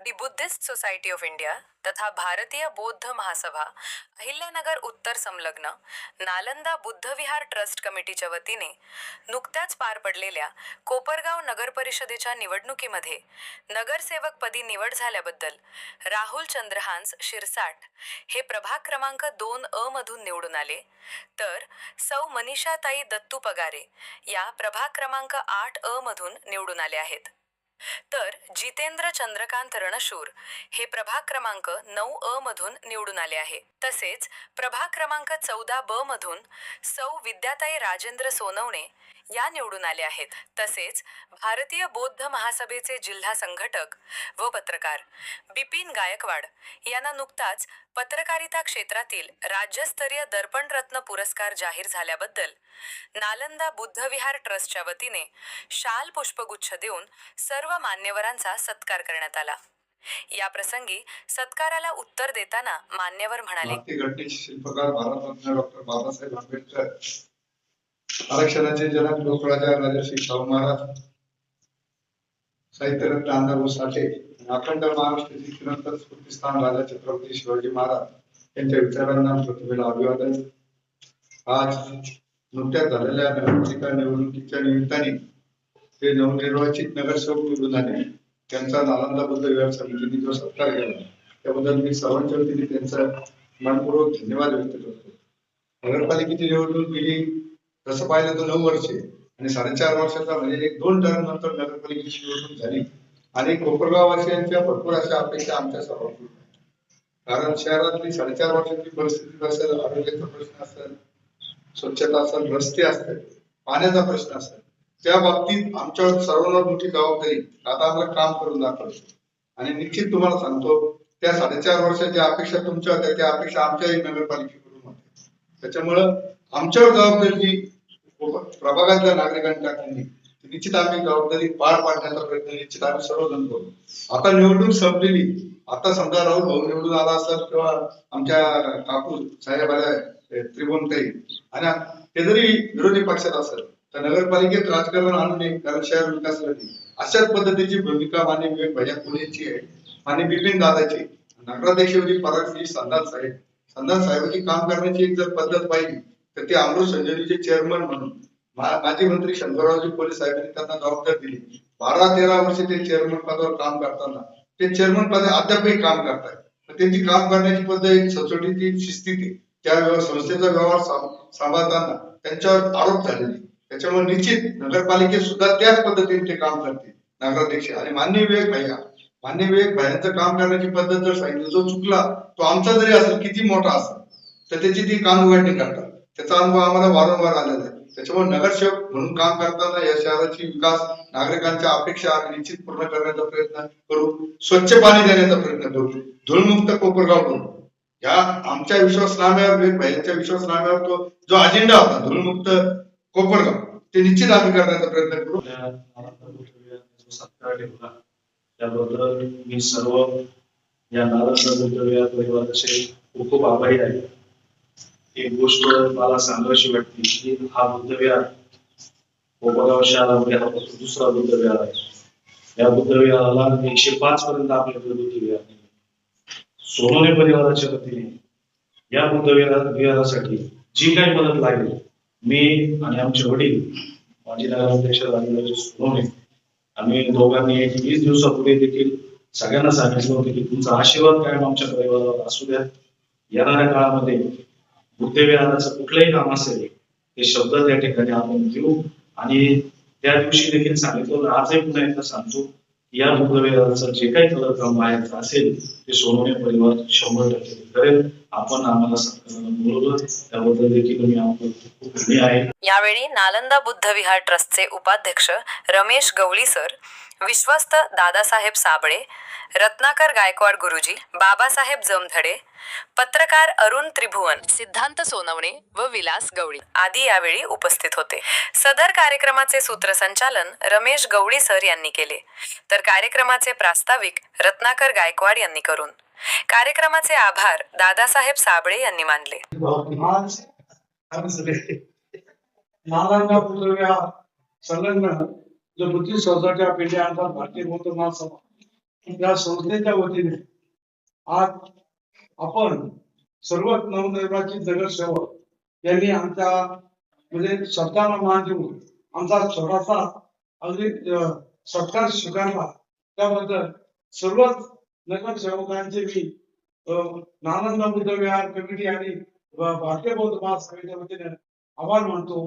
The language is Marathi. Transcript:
The Buddhist society of India तथा भारतीय बौद्ध महासभा अहिल्यानगर उत्तर संलग्न नालंदा बुद्ध विहार ट्रस्ट कमिटीच्या वतीने नुकत्याच पार पडलेल्या कोपरगाव नगर परिषदेच्या निवडणुकीमध्ये नगरसेवक पदी निवड झाल्याबद्दल राहुल चंद्रहांस शिरसाट हे प्रभाग क्रमांक 2 मधून निवडून आले, तर सौ मनीषाताई दत्तू पगारे या प्रभाग क्रमांक 8 मधून निवडून आले आहेत. तर जितेंद्र चंद्रकांत रणशूर हे प्रभाग क्रमांक 9 मधून निवडून आले आहे. तसेच प्रभाग क्रमांक 14 मधून सौ विद्याताई राजेंद्र सोनवणे या निवडून आले आहेत. तसेच भारतीय बौद्ध महासभेचे जिल्हा संघटक व पत्रकार बिपिन गायकवाड यांना नुकताच पत्रकारिता क्षेत्रातील राज्यस्तरीय दर्पणरत्न पुरस्कार जाहीर झाल्याबद्दल नालंदा बुद्ध विहार ट्रस्टच्या वतीने शाल पुष्पगुच्छ देऊन सर्व मान्यवरांचा सत्कार करण्यात आला. या प्रसंगी सत्काराला उत्तर देताना मान्यवर म्हणाले, घटनेचे शिल्पकार भारतरत्न डॉक्टर बाबासाहेब आंबेडकर, आरक्षणाचे जनक लोकराजा राजर्षी शाहू महाराज, साहित्यरत्न अण्णाभाऊ साठे, अखंड महाराष्ट्राचे चिरंतन स्फूर्तिस्थान राजा छत्रपती शिवाजी महाराज यांच्या विचारांना प्रतिभेला अभिवादन. आज नुकत्याच झालेल्या नगरपालिका निवडणुकीच्या निमित्ताने ते नवनिर्वाचित नगरसेवक निवडून आले. त्यांचा नालंदा बुद्ध विहार समितीने जो सत्कार केला त्याबद्दल मी सर्वांच्या वतीने त्यांचा मनपूर्वक धन्यवाद व्यक्त करतो. नगरपालिकेची निवडणूक गेली तसं पाहिलं तर 9 वर्षे आणि 4.5 वर्षाचा म्हणजे 2 टर्म नंतर नगरपालिकेची निवडणूक झाली आणि कोपरगाववासियांच्या भरपूर अशा अपेक्षा आमच्या सर्वांकडून, कारण शहरातली 4.5 वर्षाची परिस्थिती असेल, आरोग्याचा प्रश्न असेल, स्वच्छता असेल, रस्ते असतील, पाण्याचा प्रश्न असेल, त्या बाबतीत आमच्यावर सर्वांना मोठी जबाबदारी आता आम्हाला काम करून दाखवायचं. आणि निश्चित तुम्हाला सांगतो त्या 4.5 वर्षाच्या अपेक्षा तुमच्या होत्या त्या अपेक्षा आमच्याही नगरपालिकेकडून होत्या. त्याच्यामुळं आमच्यावर जबाबदारी प्रभागातल्या नागरिकांनी टाकली निश्चित आम्ही जबाबदारी पार पाडण्याचा प्रयत्न निश्चित आम्ही सर्वजण करू. आता निवडणूक संपलेली, आता समजा राहुल भाऊ निवडून आला असेल किंवा आमच्या काकू साहेब आल्या त्रिभुवनताई आणि ते जरी विरोधी पक्षात असेल तर नगरपालिकेत राजकारण आणू नये, कारण शहर विकासासाठी अशाच पद्धतीची भूमिका माननीय विवेक भैया पुणेची आहे आणि बिपिन दादाची. नगराध्यक्षपदी परागजी संधान साहेबांची काम करण्याची एक जर पद्धत पाहिली तर ते अमृत संजीवनीचे चेअरमन म्हणून माजी मंत्री शंकररावजी पोलीस साहेबांनी त्यांना जबाबदारी दिली. 12-13 वर्ष ते चेअरमन पदावर काम करताना ते चेअरमन पद अद्यापही काम करतात. त्यांची काम करण्याची पद्धत सचोटीची, शिस्तीची, त्या संस्थेचा व्यवहार सांभाळताना त्यांच्यावर आरोप झालेले. त्याच्यामुळे निश्चित नगरपालिकेत सुद्धा त्याच पद्धतीने ते काम करते नगराध्यक्ष आणि माननीय विवेक भैयांचं काम करण्याची पद्धत जर सांगितलं जो चुकला तो आमचा जरी असेल किती मोठा असेल तर त्याची ती काम उघडणी करतात. त्याचा अनुभव आम्हाला वारंवार आलेला आहे. त्याच्यामुळे नगरसेवक म्हणून काम करताना या शहराची विकास, नागरिकांच्या अपेक्षा आम्ही निश्चित पूर्ण करण्याचा प्रयत्न करू. स्वच्छ पाणी देण्याचा प्रयत्न करू. धूळमुक्त कोपरगाव करू. या आमच्या विश्वासनाम्यावर, विवेक भैयांच्या विश्वासनाम्यावर तो जो अजेंडा होता धूळमुक्त कोपरगाव ते निश्चित आम्ही करण्याचा प्रयत्न करू. सत्कार ठेवला त्याबद्दल मी सर्व या नालंदा बुद्ध विहार परिवाराचे खूप खूप आभारी आहे. एक गोष्ट मला सांगायची वाटते की हा बुद्ध विहार कोपरगाव शहरामध्ये हा दुसरा बुद्ध विहार आहे. या बुद्ध विहाराला 105 पर्यंत आपल्याकडे बुद्ध विहार आहे. सोनवणे परिवाराच्या वतीने या बुद्ध विहारासाठी जी काही मदत लागेल मी आणि आमचे वडील माजी नगराध्यक्ष राजेंद्र सोनवणे आम्ही दोघांनी 20 दिवसापूर्वी देखील सगळ्यांना सांगितलं होतं की तुमचा आशीर्वाद कायम आमच्या परिवारावर असू द्या. येणाऱ्या काळामध्ये बुद्ध विहाराचं कुठलंही काम असेल ते शब्द त्या ठिकाणी आपण देऊ आणि त्या दिवशी देखील सांगितलं, आजही पुन्हा एकदा सांगतो या बुद्ध विहाराचं जे काही काम बाहेरचं असेल ते सोनवणे परिवार 100% करेल. आपण आम्हाला सत्काराला बोलवलं त्याबद्दल देखील मी आपलं खूप ऋणी आहे. यावेळी नालंदा बुद्ध विहार ट्रस्टचे उपाध्यक्ष रमेश गवळी सर, विश्वस्त दादासाहेब साबळे, रत्नाकर गायकवाड गुरुजी, बाबासाहेब जमधडे, पत्रकार अरुण त्रिभुवन, सिद्धांत सोनवणे व विलास गवळी आदी यावेळी उपस्थित होते. सदर कार्यक्रमाचे सूत्रसंचालन रमेश गवळी सर यांनी केले, तर कार्यक्रमाचे प्रास्ताविक रत्नाकर गायकवाड यांनी करून कार्यक्रमाचे आभार दादासाहेब साबळे यांनी मानले. नालंदा बुद्ध विहार संलग्न जो बुद्धिस्ट सोसायटी ऑफ इंडिया भारतीय बौद्ध महासभा या संस्थेच्या वतीने आज आपण सर्व नवनिर्वाचित नगरसेवक यांनी आमच्या म्हणजे शब्दाला मान देऊन आमचा छोटासा अगदी सत्कार स्वीकारला त्याबद्दल सर्वच नगरसेवकांचे मी नालंदा बुद्ध विहार कमिटी आणि भारतीय बौद्ध महासभेच्या वतीने आभार मानतो.